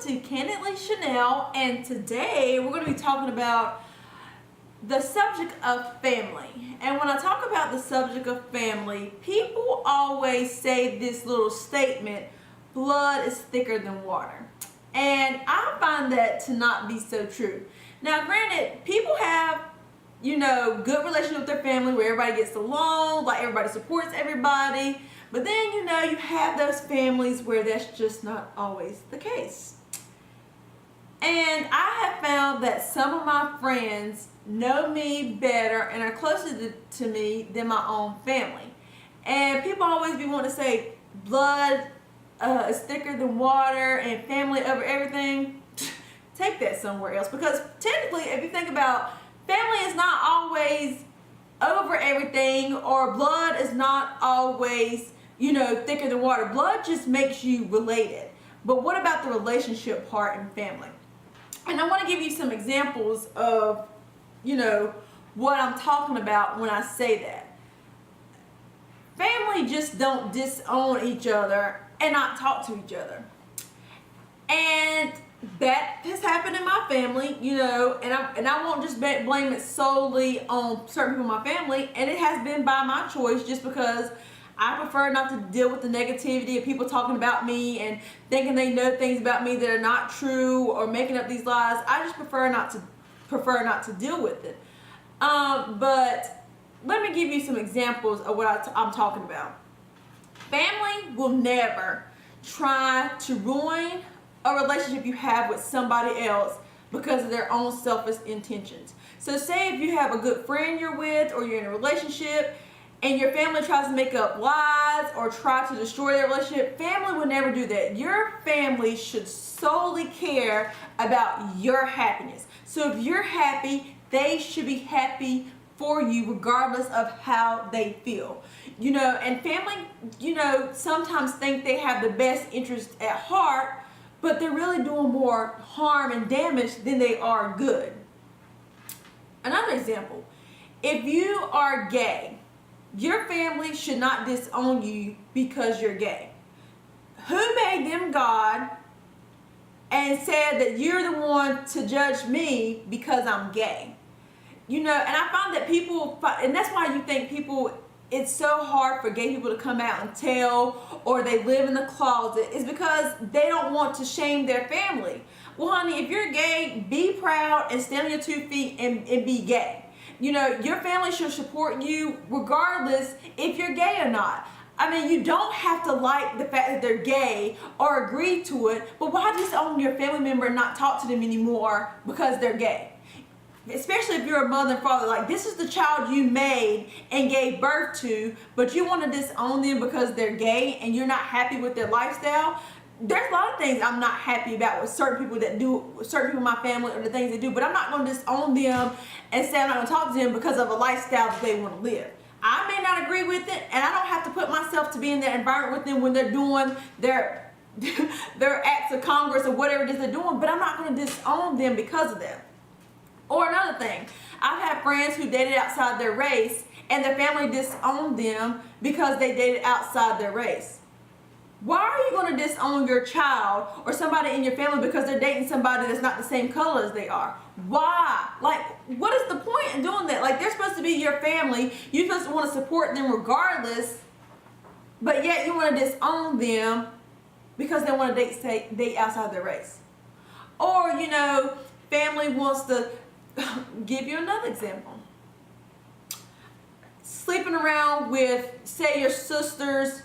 to Candidly Chanel, and today we're going to be talking about the subject of family. And when I talk about the subject of family, people always say this little statement, blood is thicker than water. And I find that to not be so true. Now, granted, people have, good relationship with their family where everybody gets along, like everybody supports everybody. But then, you have those families where that's just not always the case. And I have found that some of my friends know me better and are closer to me than my own family. And people always be wanting to say blood is thicker than water and family over everything. Take that somewhere else, because technically, if you think about, family is not always over everything, or blood is not always thicker than water. Blood just makes you related. But what about the relationship part in family? And I want to give you some examples of, what I'm talking about when I say that. Family just don't disown each other and not talk to each other. And that has happened in my family, and I won't just blame it solely on certain people in my family. And it has been by my choice, just because I prefer not to deal with the negativity of people talking about me and thinking they know things about me that are not true, or making up these lies. I just prefer not to deal with it. But let me give you some examples of what I'm talking about. Family will never try to ruin a relationship you have with somebody else because of their own selfish intentions. So say if you have a good friend you're with, or you're in a relationship, and your family tries to make up lies or try to destroy their relationship, family will never do that. Your family should solely care about your happiness. So if you're happy, they should be happy for you regardless of how they feel. And family, sometimes think they have the best interest at heart, but they're really doing more harm and damage than they are good. Another example, if you are gay, your family should not disown you because you're gay. Who made them God and said that you're the one to judge me because I'm gay? And I find that people, and that's why you think people, it's so hard for gay people to come out and tell, or they live in the closet, is because they don't want to shame their family. Well, honey, if you're gay, be proud and stand on your 2 feet and be gay. Your family should support you regardless if you're gay or not. I mean, you don't have to like the fact that they're gay or agree to it, but why disown your family member and not talk to them anymore because they're gay? Especially if you're a mother and father, like, this is the child you made and gave birth to, but you want to disown them because they're gay and you're not happy with their lifestyle. There's a lot of things I'm not happy about with certain people in my family, or the things they do, but I'm not going to disown them and say I'm not going to talk to them because of a lifestyle that they want to live. I may not agree with it, and I don't have to put myself to be in that environment with them when they're doing their acts of Congress or whatever it is they're doing, but I'm not going to disown them because of that. Or another thing, I've had friends who dated outside their race, and their family disowned them because they dated outside their race. Why are you going to disown your child or somebody in your family because they're dating somebody that's not the same color as they are? Why? Like, what is the point in doing that? Like, they're supposed to be your family. You're supposed to want to support them regardless, but yet you want to disown them because they want to date outside their race. Or, family wants to give you another example. Sleeping around with, say, your sister's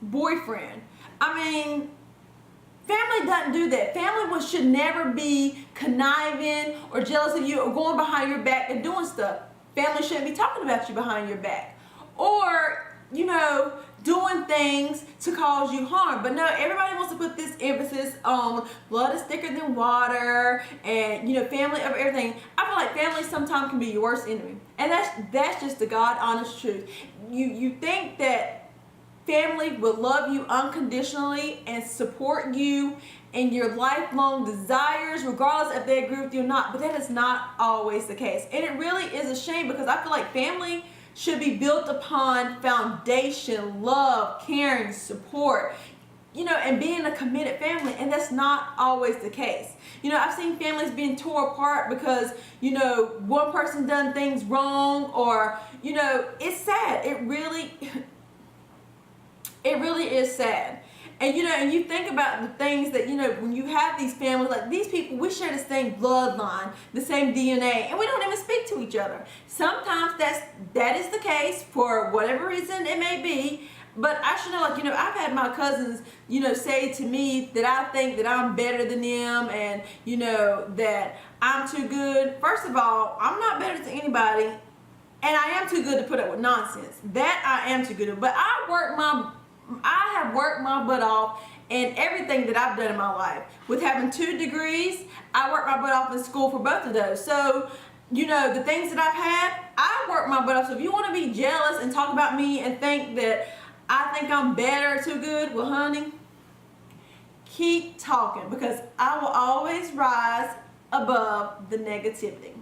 boyfriend. I mean, family doesn't do that. Family should never be conniving or jealous of you or going behind your back and doing stuff. Family shouldn't be talking about you behind your back, or doing things to cause you harm. But no, everybody wants to put this emphasis on blood is thicker than water, and family over everything. I feel like family sometimes can be your worst enemy, and that's just the God honest truth. You think that family will love you unconditionally and support you in your lifelong desires regardless if they agree with you or not, but that is not always the case. And it really is a shame, because I feel like family should be built upon foundation, love, caring, support. and being a committed family, and that's not always the case. I've seen families being tore apart because, one person done things wrong, or, it's sad. It really is sad. And you think about the things that, when you have these families, like these people, we share the same bloodline, the same DNA, and we don't even speak to each other. Sometimes that is the case for whatever reason it may be. But I should know, I've had my cousins, say to me that I think that I'm better than them, and, that I'm too good. First of all, I'm not better than anybody, and I am too good to put up with nonsense. That I am too good at. But I have worked my butt off in everything that I've done in my life. With having 2 degrees, I worked my butt off in school for both of those. So, the things that I've had, I worked my butt off. So if you want to be jealous and talk about me and think that I think I'm better, too good, well, honey, keep talking, because I will always rise above the negativity.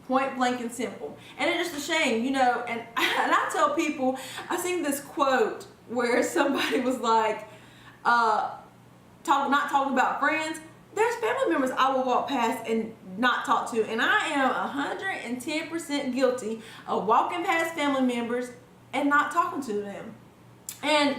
Point blank and simple. And it's just a shame, and I tell people, I seen this quote where somebody was like, not talking about friends. There's family members I will walk past and not talk to, and I am 110% guilty of walking past family members and not talking to them. And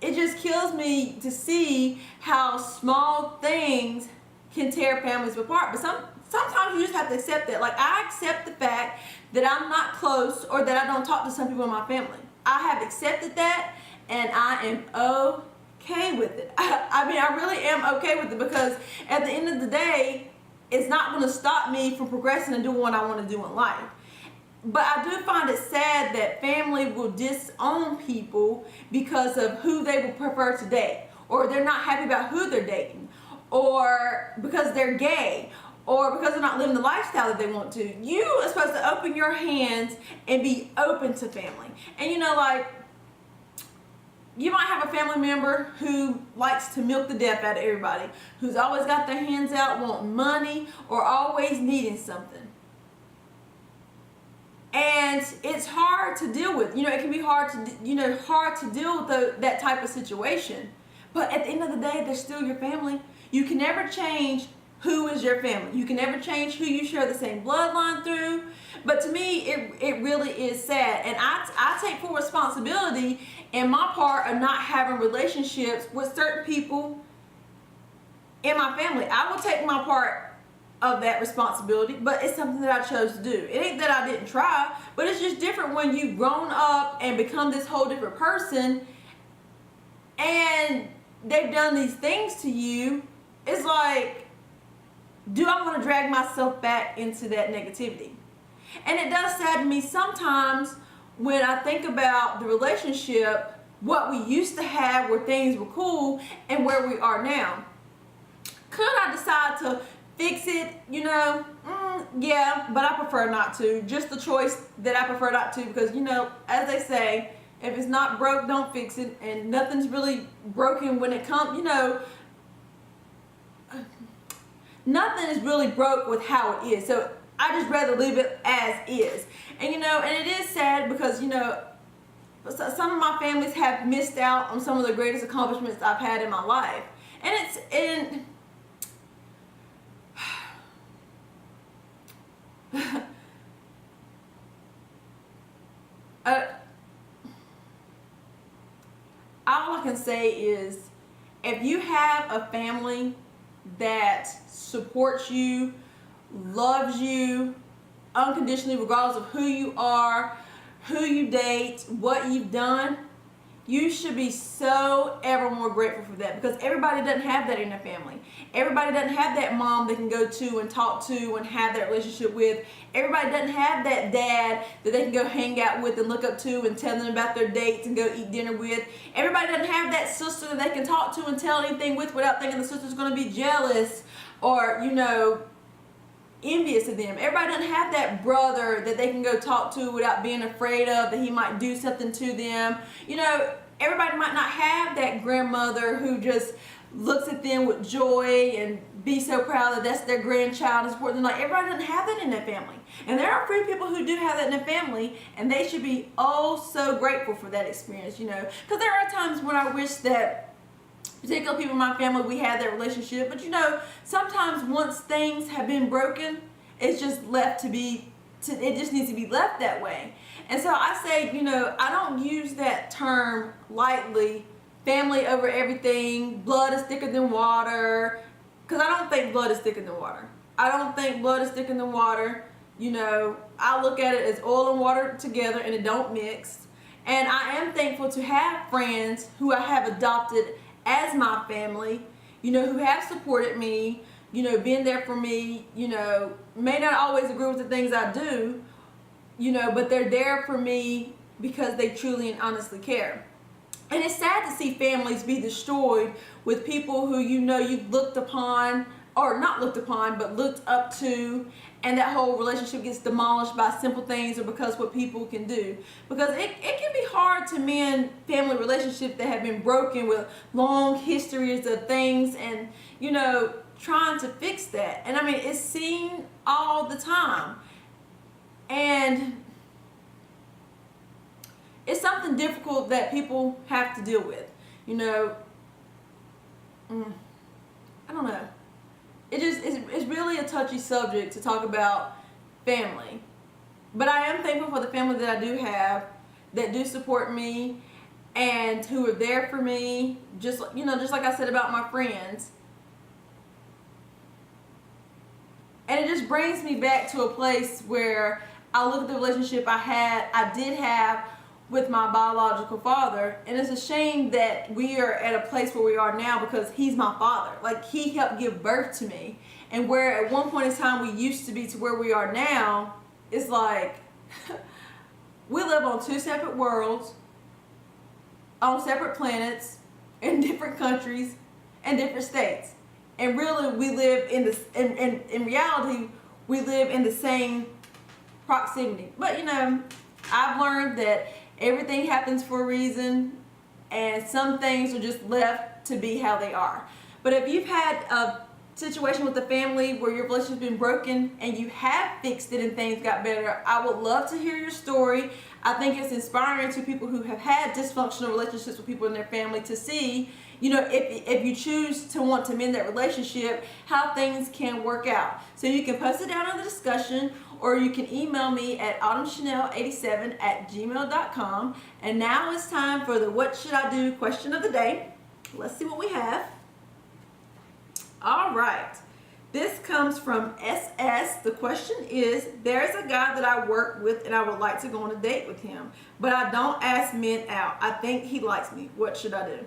it just kills me to see how small things can tear families apart. But sometimes you just have to accept that. Like, I accept the fact that I'm not close, or that I don't talk to some people in my family. I have accepted that, and I am okay with it. I really am okay with it, because at the end of the day, it's not going to stop me from progressing and doing what I want to do in life. But I do find it sad that family will disown people because of who they would prefer to date, or they're not happy about who they're dating, or because they're gay, or because they're not living the lifestyle that they want to. You are supposed to open your hands and be open to family. And you might have a family member who likes to milk the death out of everybody, who's always got their hands out, wanting money, or always needing something. And it's hard to deal with. It can be hard to deal with that type of situation. But at the end of the day, they're still your family. You can never change who is your family. You can never change who you share the same bloodline through. But to me, it really is sad. And I take full responsibility in my part of not having relationships with certain people in my family. I will take my part of that responsibility, but it's something that I chose to do. It ain't that I didn't try, but it's just different when you've grown up and become this whole different person, and they've done these things to you. It's like, do I want to drag myself back into that negativity? And it does sadden me sometimes when I think about the relationship, what we used to have where things were cool, and where we are now. Could I decide to fix it? Yeah, but I prefer not to. Just the choice that I prefer not to, because, as they say, if it's not broke, don't fix it. And nothing's really broken when it comes, nothing is really broke with how it is. So I just rather leave it as is. And, and it is sad because, some of my families have missed out on some of the greatest accomplishments I've had in my life. And all I can say is, if you have a family that supports you, loves you unconditionally, regardless of who you are, who you date, what you've done, you should be so ever more grateful for that, because everybody doesn't have that in their family. Everybody doesn't have that mom they can go to and talk to and have that relationship with. Everybody doesn't have that dad that they can go hang out with and look up to and tell them about their dates and go eat dinner with. Everybody doesn't have that sister that they can talk to and tell anything with without thinking the sister's going to be jealous or, envious of them. Everybody doesn't have that brother that they can go talk to without being afraid of that he might do something to them. Everybody might not have that grandmother who just looks at them with joy and be so proud that that's their grandchild and support them. Like, everybody doesn't have that in their family. And there are a few people who do have that in their family, and they should be oh so grateful for that experience, you know. Because there are times when I wish that particular people in my family, we had that relationship. But you know, sometimes once things have been broken, it's just left to be, it just needs to be left that way. And so I say, you know, I don't use that term lightly, family over everything, blood is thicker than water, because I don't think blood is thicker than water. I don't think blood is thicker than water. You know, I look at it as oil and water together, and it don't mix. And I am thankful to have friends who I have adopted as my family, you know, who have supported me, you know, been there for me, you know, may not always agree with the things I do, you know, but they're there for me because they truly and honestly care. And it's sad to see families be destroyed with people who, you know, you've looked upon, or not looked upon, but looked up to, and that whole relationship gets demolished by simple things or because what people can do. Because it can be hard to mend family relationships that have been broken with long histories of things, and, you know, trying to fix that. And I mean, it's seen all the time. And it's something difficult that people have to deal with. You know, I don't know. It's really a touchy subject to talk about family. But I am thankful for the family that I do have, that do support me and who are there for me. Just, you know, just like I said about my friends. And it just brings me back to a place where I look at the relationship I did have with my biological father, and it's a shame that we are at a place where we are now because he's my father. Like, he helped give birth to me, and where at one point in time we used to be to where we are now, it's like we live on two separate worlds, on separate planets, in different countries and different states. And really, we live in this, in reality, we live in the same proximity. But, you know, I've learned that everything happens for a reason, and some things are just left to be how they are. But if you've had a situation with the family where your relationship's been broken and you have fixed it and things got better, I would love to hear your story. I think it's inspiring to people who have had dysfunctional relationships with people in their family to see, you know, if you choose to want to mend that relationship, how things can work out. So you can post it down in the discussion, or you can email me at autumnchanel87@gmail.com. And now it's time for the what should I do question of the day. Let's see what we have. All right. This comes from SS. The question is, there's a guy that I work with and I would like to go on a date with him, but I don't ask men out. I think he likes me. What should I do?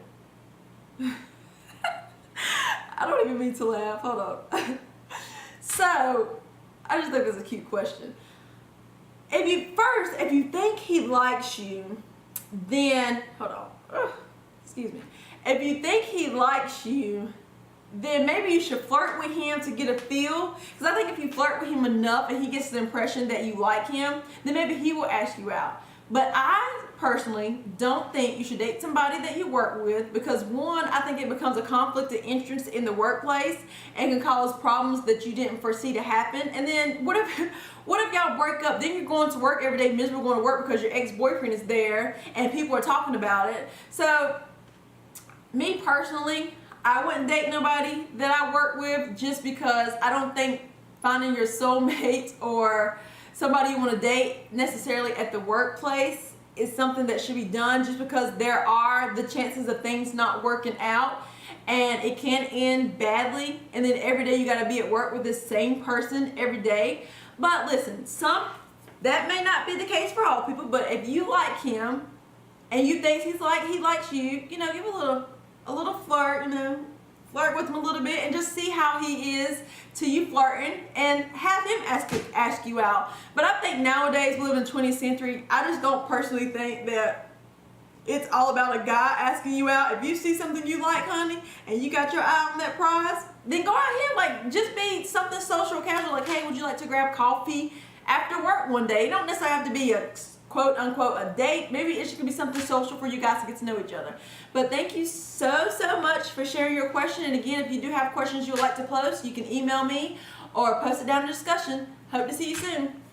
I don't even mean to laugh. Hold on. So, I just think it's a cute question. If you think he likes you, then, hold on. Excuse me. If you think he likes you, then maybe you should flirt with him to get a feel. Because I think if you flirt with him enough and he gets the impression that you like him, then maybe he will ask you out. But I personally don't think you should date somebody that you work with, because one, I think it becomes a conflict of interest in the workplace and can cause problems that you didn't foresee to happen. And then what if y'all break up? Then you're going to work every day miserable, going to work because your ex-boyfriend is there and people are talking about it. So me personally, I wouldn't date nobody that I work with, just because I don't think finding your soulmate or somebody you want to date necessarily at the workplace is something that should be done, just because there are the chances of things not working out, and it can end badly, and then every day you got to be at work with this same person every day. But listen, that may not be the case for all people, but if you like him and you think he likes you, you know, give a little flirt, you know, flirt with him a little bit and just see how he is to you flirting, and have him ask you out. But I think nowadays we live in the 20th century. I just don't personally think that it's all about a guy asking you out. If you see something you like, honey, and you got your eye on that prize, then go out here, like, just be something social, casual, like, hey, would you like to grab coffee after work one day? It don't necessarily have to be quote unquote a date. Maybe it should be something social for you guys to get to know each other. But thank you so much for sharing your question. And again, if you do have questions you would like to post, you can email me or post it down in the discussion. Hope to see you soon.